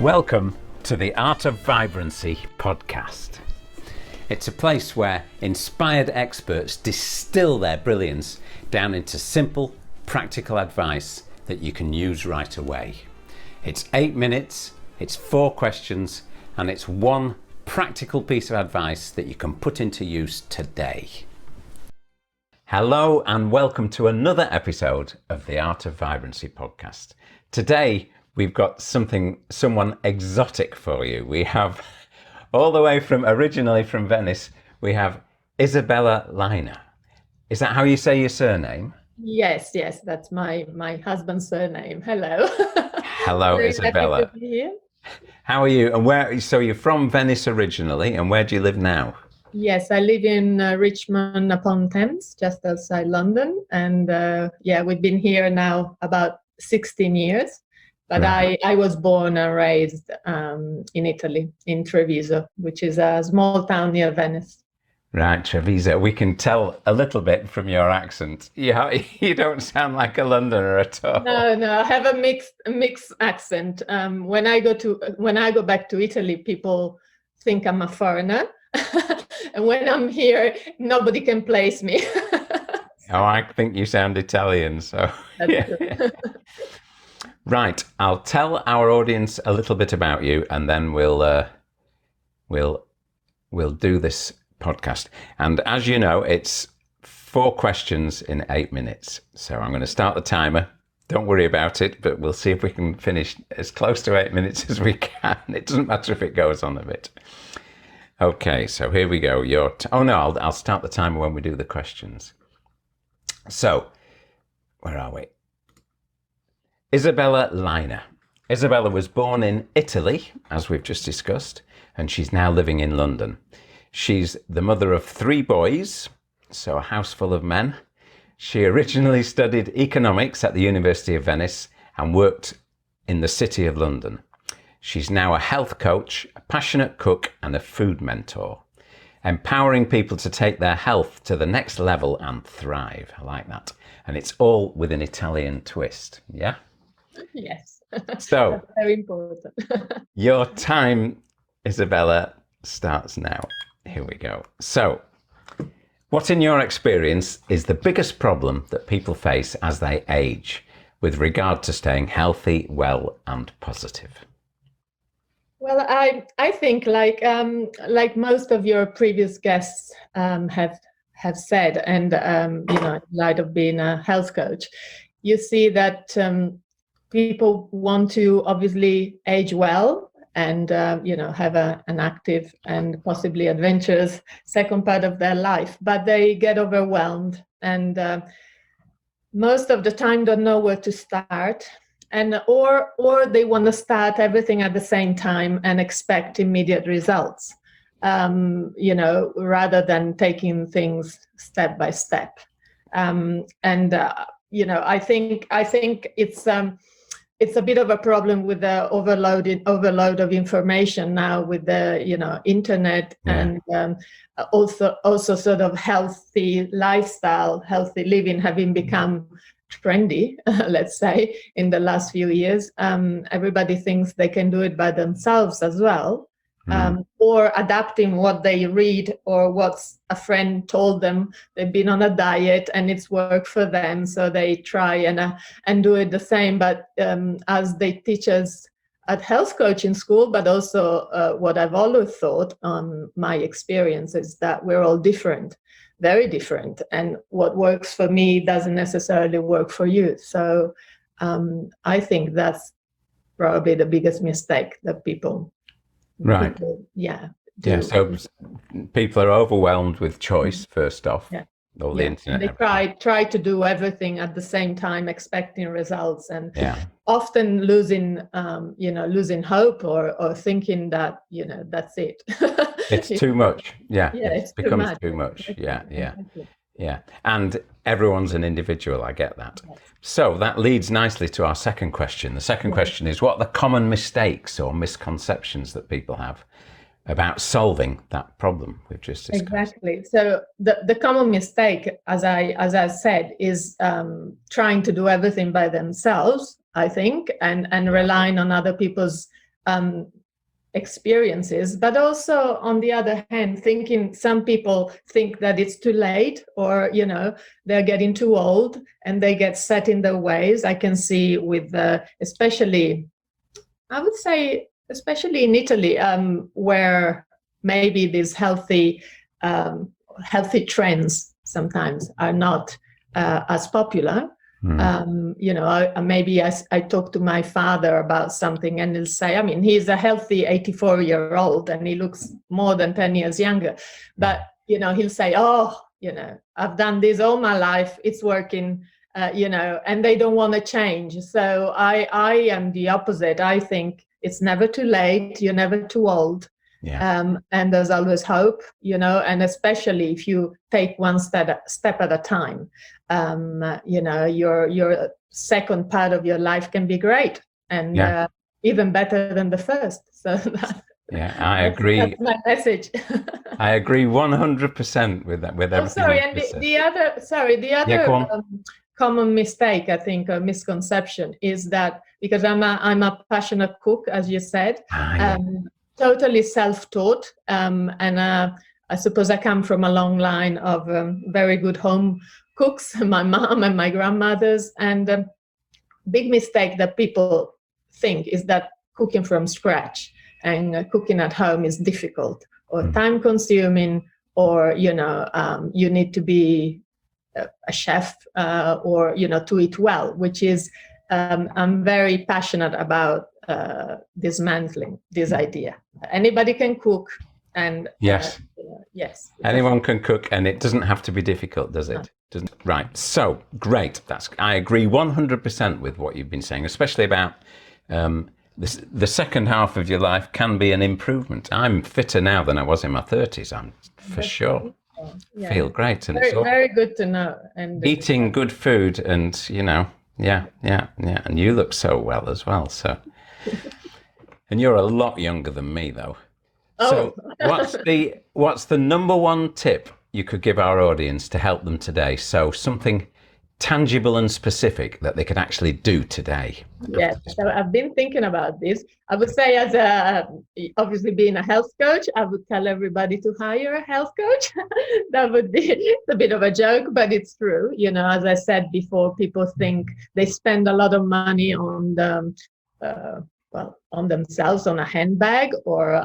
Welcome to the Art of Vibrancy podcast. It's a place where inspired experts distill their brilliance down into simple, practical advice that you can use right away. It's 8 minutes, it's 4 questions, and it's one practical piece of advice that you can put into use today. Hello and welcome to another episode of the Art of Vibrancy podcast. Today we've got someone exotic for you. We have all the way originally from Venice, we have Isabella Lynagh. Is that how you say your surname? Yes, that's my husband's surname. Hello. Hello, Very Isabella. happy to be here. How are you? And so you're from Venice originally, and where do you live now? Yes, I live in Richmond upon Thames, just outside London. And we've been here now about 16 years. But right. I was born and raised in Italy, in Treviso, which is a small town near Venice. Right, Treviso. We can tell a little bit from your accent. You don't sound like a Londoner at all. No, I have a mixed accent. When I go back to Italy, people think I'm a foreigner, and when I'm here, nobody can place me. Oh, I think you sound Italian. So that's true. Right, I'll tell our audience a little bit about you, and then we'll do this podcast. And as you know, it's 4 questions in 8 minutes. So I'm going to start the timer. Don't worry about it, but we'll see if we can finish as close to 8 minutes as we can. It doesn't matter if it goes on a bit. Okay, so here we go. I'll start the timer when we do the questions. So, where are we? Isabella Lynagh. Isabella was born in Italy, as we've just discussed, and she's now living in London. She's the mother of 3 boys, so a house full of men. She originally studied economics at the University of Venice and worked in the City of London. She's now a health coach, a passionate cook, and a food mentor, empowering people to take their health to the next level and thrive. I like that. And it's all with an Italian twist, yeah? Yes. So, that's very important. Your time, Isabella, starts now. Here we go. So, what in your experience is the biggest problem that people face as they age with regard to staying healthy, well, and positive? Well, I think like most of your previous guests have said, and in light of being a health coach, you see that people want to obviously age well and have an active and possibly adventurous second part of their life, but they get overwhelmed and most of the time don't know where to start, and or they want to start everything at the same time and expect immediate results, rather than taking things step by step. I think it's a bit of a problem with the overload of information now with the internet. Yeah. And also sort of healthy lifestyle, healthy living having become trendy, let's say, in the last few years. Everybody thinks they can do it by themselves as well. Or adapting what they read or what a friend told them. They've been on a diet and it's worked for them, so they try and do it the same. But as they teach us at health coaching school, but also what I've always thought on my experience is that we're all different, very different, and what works for me doesn't necessarily work for you. So I think that's probably the biggest mistake that people. Right. Yeah. So people are overwhelmed with choice, first off. Yeah. All the internet. They try to do everything at the same time, expecting results, and often losing hope or thinking that that's it. It's too much. Yeah. It becomes too much. Yeah. And everyone's an individual. I get that. Yes. So that leads nicely to our second question. The second question is, what are the common mistakes or misconceptions that people have about solving that problem we've just discussed? Exactly. So the common mistake, as I said, is trying to do everything by themselves, I think, and relying on other people's experiences, but also on the other hand, thinking some people think that it's too late, or they're getting too old and they get set in their ways. I can see with especially, I would say, especially in Italy, where maybe these healthy trends sometimes are not as popular. Maybe I talk to my father about something and he'll say, I mean, he's a healthy 84-year-old and he looks more than 10 years younger. But, he'll say, oh, I've done this all my life. It's working, and they don't want to change. So I am the opposite. I think it's never too late. You're never too old. Yeah. And there's always hope, and especially if you take one step at a time, your second part of your life can be great and even better than the first. So I agree. That's my message. I agree 100% with that. With everything. Sorry, and the other common mistake, I think, or misconception is that because I'm a passionate cook, as you said. Totally self-taught, and I suppose I come from a long line of very good home cooks, my mom and my grandmothers. And big mistake that people think is that cooking from scratch and cooking at home is difficult or time-consuming, or you need to be a chef or to eat well, which is I'm very passionate about dismantling this idea. Anybody can cook, and yes, anyone can cook, and it doesn't have to be difficult, does it? Doesn't. Right. So great. I agree 100% with what you've been saying, especially about the second half of your life can be an improvement. I'm fitter now than I was in my 30s. I'm for sure. Feel great, and it's very good to know. And eating good food, and and you look so well as well. So, and you're a lot younger than me, though. So, what's the number one tip you could give our audience to help them today? So, something tangible and specific that they could actually do today. Yes, so I've been thinking about this. I would say, obviously being a health coach, I would tell everybody to hire a health coach. That would be a bit of a joke, but it's true. As I said before, people think they spend a lot of money on on themselves, on a handbag or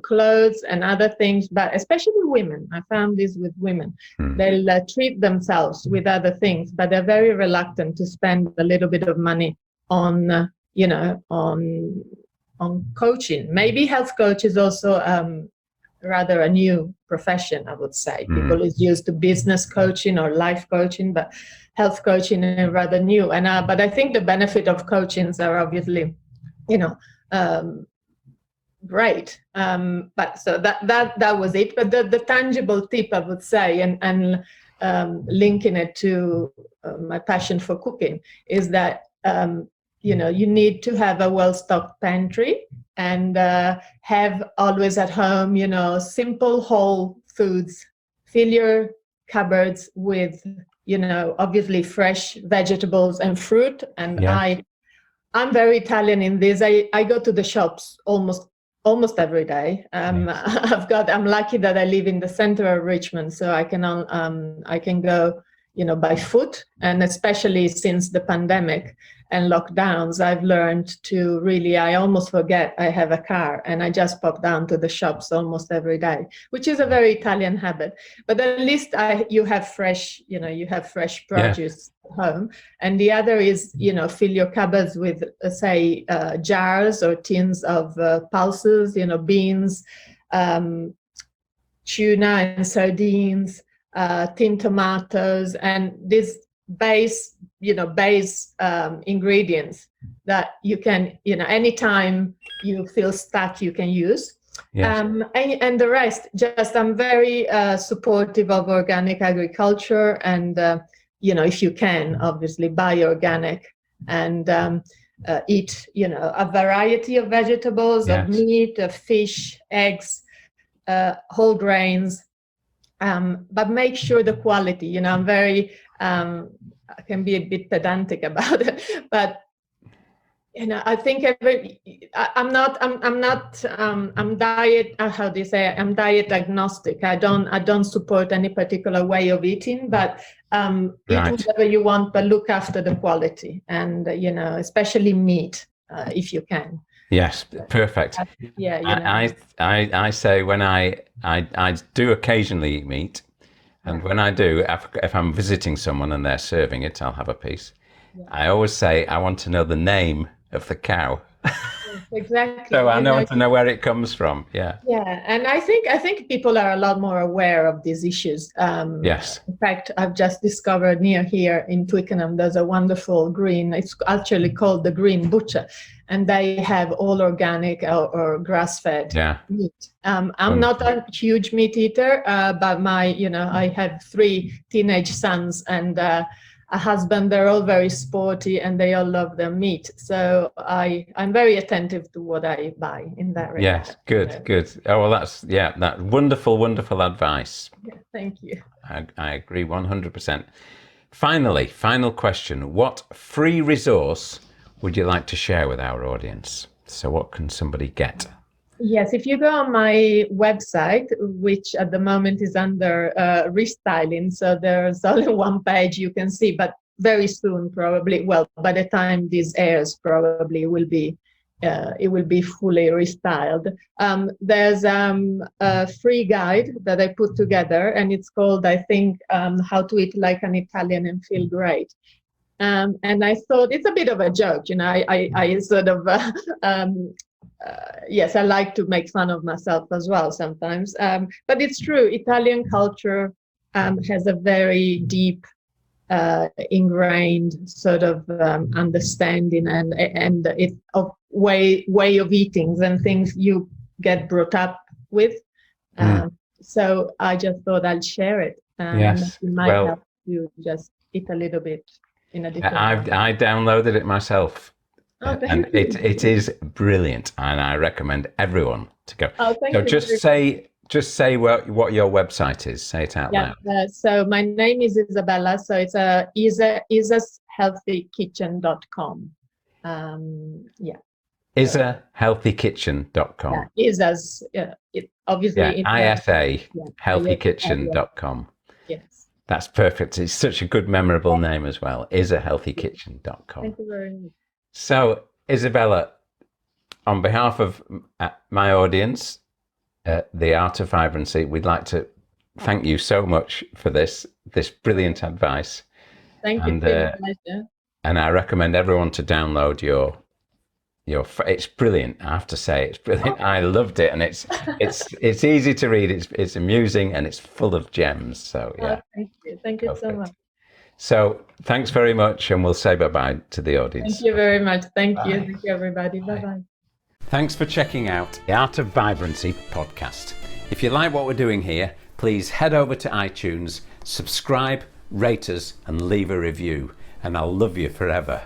clothes and other things, but especially women. I found this with women. They'll treat themselves with other things, but they're very reluctant to spend a little bit of money on coaching. Maybe health coach is also rather a new profession, I would say. People is used to business coaching or life coaching, but health coaching is rather new. And but I think the benefit of coachings are obviously great. But so that was it. But the tangible tip, I would say, and linking it to my passion for cooking, is that you need to have a well-stocked pantry and have always at home, simple whole foods. Fill your cupboards with, obviously fresh vegetables and fruit. And I'm very Italian in this. I go to the shops almost every day. I'm lucky that I live in the center of Richmond, so I can go, by foot. And especially since the pandemic and lockdowns, I've learned to really, I almost forget I have a car, and I just pop down to the shops almost every day, which is a very Italian habit. But at least you have fresh produce at home. And the other is, fill your cupboards with, say, jars or tins of pulses, beans, tuna and sardines, tin tomatoes, and this base ingredients that you can, anytime you feel stuck, you can use. And the rest, I'm very supportive of organic agriculture, and if you can, obviously buy organic and eat a variety of vegetables, of meat, of fish, eggs, whole grains, but make sure the quality. I'm very I can be a bit pedantic about it, but I think I'm diet, how do you say, I'm diet agnostic. I don't support any particular way of eating, but eat Right. whatever you want, but look after the quality, and especially meat, if you can. Yes, perfect. Yeah, I say when I do occasionally eat meat, and when I do, if I'm visiting someone and they're serving it, I'll have a piece. I always say I want to know the name of the cow. Exactly. So I want to know where it comes from. Yeah. Yeah, and I think people are a lot more aware of these issues. Yes. In fact, I've just discovered near here in Twickenham, there's a wonderful green. It's actually called the Green Butcher, and they have all organic or grass-fed meat. I'm not a huge meat eater, but I have 3 teenage sons and a husband. They're all very sporty and they all love their meat. So I'm very attentive to what I buy in that regard. Yes, good. Oh, well, that's wonderful advice. Yeah, thank you. I agree 100%. Finally, final question. What free resource would you like to share with our audience? So what can somebody get? Yes, if you go on my website, which at the moment is under restyling, so there's only one page you can see, but very soon, probably, well, by the time this airs, probably it will be fully restyled. There's a free guide that I put together, and it's called, I think, How to Eat Like an Italian and Feel Great. And I thought it's a bit of a joke, I sort of yes, I like to make fun of myself as well sometimes, but it's true. Italian culture has a very deep, ingrained sort of understanding and it of way of eating and things you get brought up with. So I just thought I'd share it, and it might help you just eat a little bit in a different way. I downloaded it myself. And it is brilliant, and I recommend everyone to go. Oh, thank so you. just say what your website is. Say it out loud. So my name is Isabella. So it's isashealthykitchen.com. isahealthykitchen.com. Yeah, Isa's obviously ISA healthykitchen.com. Yes. That's perfect. It's such a good, memorable name as well. isahealthykitchen.com. Thank you very much. So, Isabella, on behalf of my audience, The Art of Vibrancy, we'd like to thank you so much for this brilliant advice. Thank you. Pleasure. And I recommend everyone to download your. It's brilliant. I have to say, it's brilliant. I loved it, and it's easy to read. It's amusing, and it's full of gems. So yeah. Thank you so much. So thanks very much, and we'll say bye-bye to the audience. Thank you very much. Thank you. Thank you, everybody. Bye-bye. Thanks for checking out the Art of Vibrancy podcast. If you like what we're doing here, please head over to iTunes, subscribe, rate us, and leave a review, and I'll love you forever.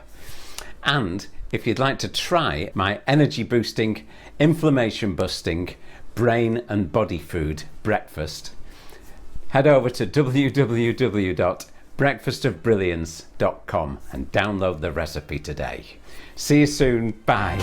And if you'd like to try my energy-boosting, inflammation-busting, brain and body food breakfast, head over to www.breakfastofbrilliance.com and download the recipe today. See you soon. Bye.